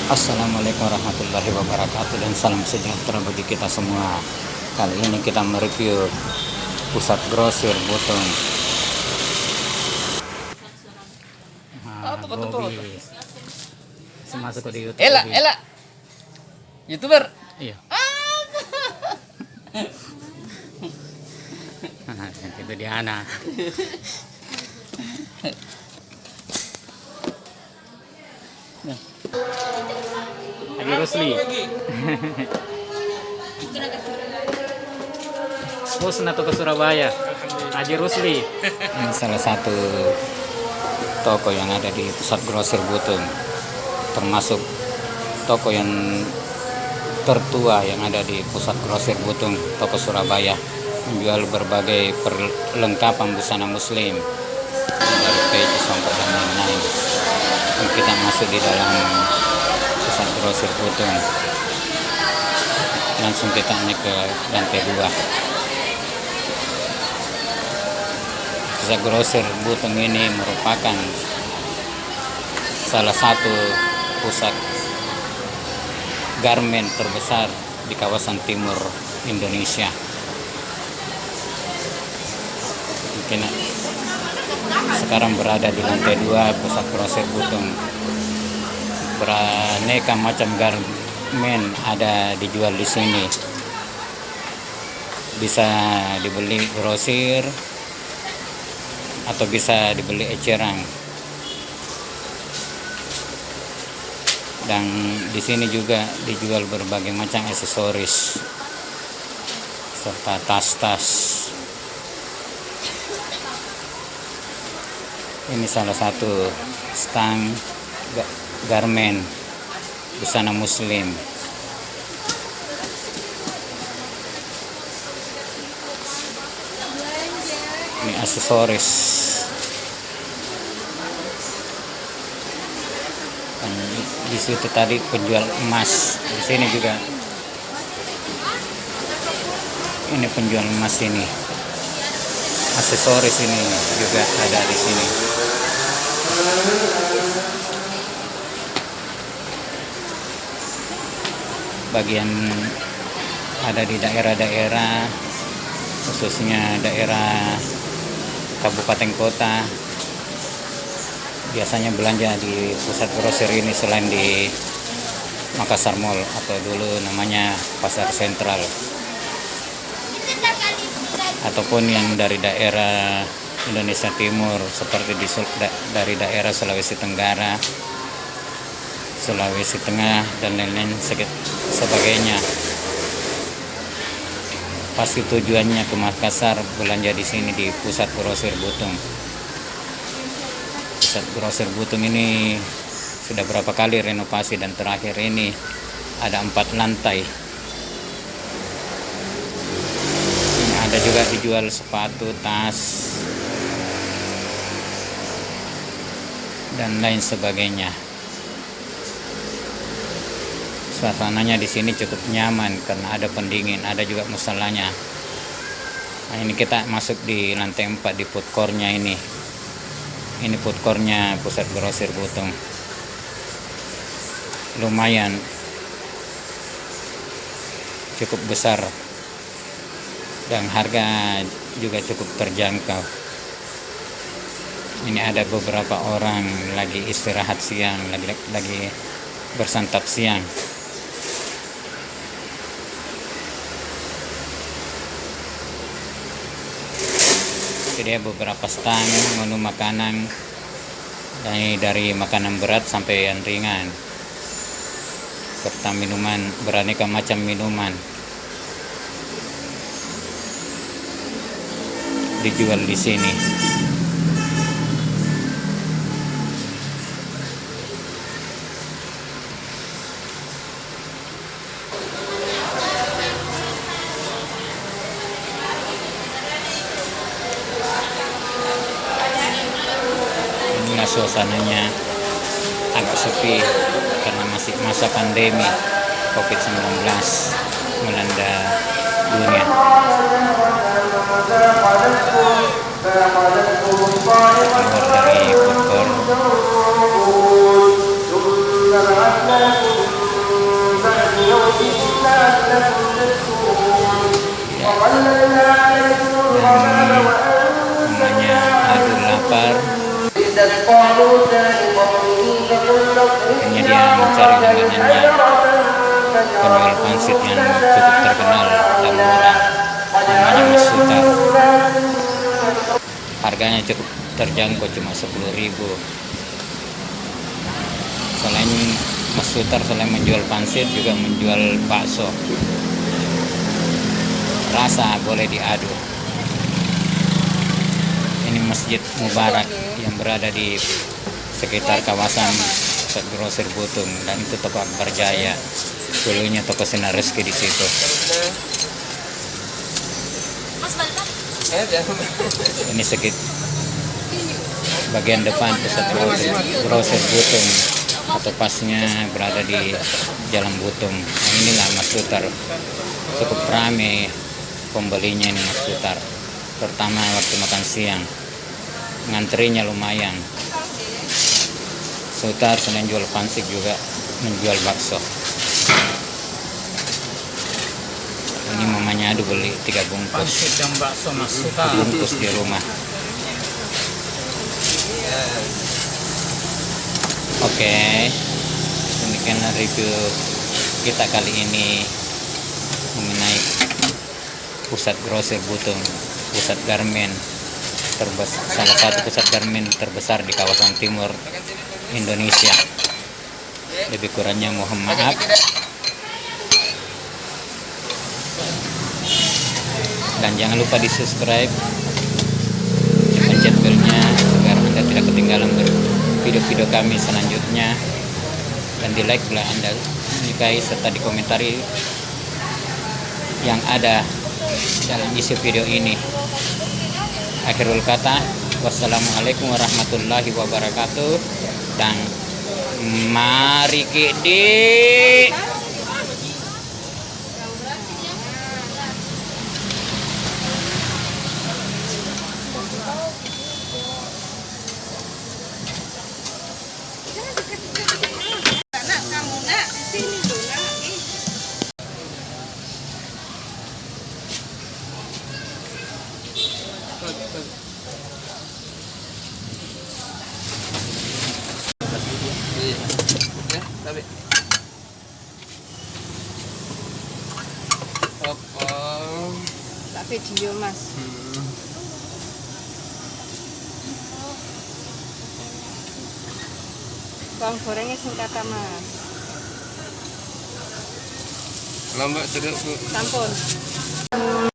Assalamualaikum warahmatullahi wabarakatuh dan salam sejahtera bagi kita semua. Kali ini kita mereview pusat grosir Butung. Bobby masuk di YouTube. Ela YouTuber. Iya. Itu Diana. Haji Rusli. Pusna tuh ke Surabaya. Haji Rusli. Ini salah satu toko yang ada di pusat grosir Butung, termasuk toko yang tertua yang ada di pusat grosir Butung, toko Surabaya, menjual berbagai perlengkapan busana muslim dari peci, songkok dan lain-lain. Kita masuk di dalam pusat grosir Butung, langsung kita naik ke lantai 2. Pusat grosir Butung ini merupakan salah satu pusat garmen terbesar di kawasan timur Indonesia. Mungkin sekarang berada di lantai 2 pusat grosir Butung. Beraneka macam garmen ada dijual di sini. Bisa dibeli grosir atau bisa dibeli eceran. Dan di sini juga dijual berbagai macam aksesoris serta tas-tas. Ini salah satu stand garmen busana muslim. Ini aksesoris. Dan di situ tadi penjual emas. Di sini juga. Ini penjual emas ini. Aksesoris ini juga ada di sini. Bagian ada di daerah-daerah, khususnya daerah kabupaten kota, biasanya belanja di pusat grosir ini selain di Makassar Mall atau dulu namanya Pasar Sentral, ataupun yang dari daerah Indonesia Timur seperti dari daerah Sulawesi Tenggara, Sulawesi Tengah dan lain-lain sebagainya. Pasti tujuannya ke Makassar, belanja di sini di pusat grosir Butung. Pusat grosir Butung ini sudah berapa kali renovasi dan terakhir ini ada 4 lantai. Ini ada juga dijual sepatu, tas dan lain sebagainya. Suasananya di sini cukup nyaman karena ada pendingin, ada juga musolanya. Nah, ini kita masuk di lantai 4 di food court-nya ini. Ini food court-nya pusat grosir Butung. Lumayan cukup besar dan harga juga cukup terjangkau. Ini ada beberapa orang lagi istirahat siang, lagi bersantap siang. Jadi beberapa stand menu makanan dari makanan berat sampai yang ringan, serta minuman, beraneka macam minuman dijual di sini. Inilah suasananya, agak sepi karena masih masa pandemi COVID-19 melanda dunia. Keluar dari food court namanya aduh lapar. Akhirnya dia mencari langganannya, penjual pangsit yang cukup terkenal dan murah, namanya Mas Sutar. Harganya cukup terjangkau, cuma 10.000. Selain Mas Sutar, selain menjual pangsit juga menjual bakso. Rasa boleh diadu. Ini Masjid Mubarak yang berada di sekitar kawasan Pusat Grosir Butung, dan itu toko Akbar Jaya. Dulunya toko Sinar Rezeki di situ. Ini sedikit bagian depan Pusat Grosir Butung, atau pasnya berada di Jalan Butung. Nah, inilah Mas Sutar. Cukup ramai pembelinya ini Mas Sutar, terutama waktu makan siang. Ngantrinya lumayan. Sutar selain jual pangsit juga menjual bakso. Ini mamanya aduh beli 3 bungkus Pangsit dan bakso Mas Sutar. bungkus di rumah. Oke, demikianlah review kita kali ini mengenai Pusat Grosir Butung, pusat garmen salah satu pusat garmen terbesar di kawasan timur Indonesia. Lebih kurangnya mohon maaf. Dan jangan lupa di subscribe, pencet belnya agar Anda tidak ketinggalan video-video kami selanjutnya, dan di like bila Anda menyukai, serta dikomentari yang ada dalam isi video ini. Akhirul kata, wassalamualaikum warahmatullahi wabarakatuh, dan mari kita Tak video Mas. Bawang gorengnya singkata Mas. Lambat sedap Bu. Sampun.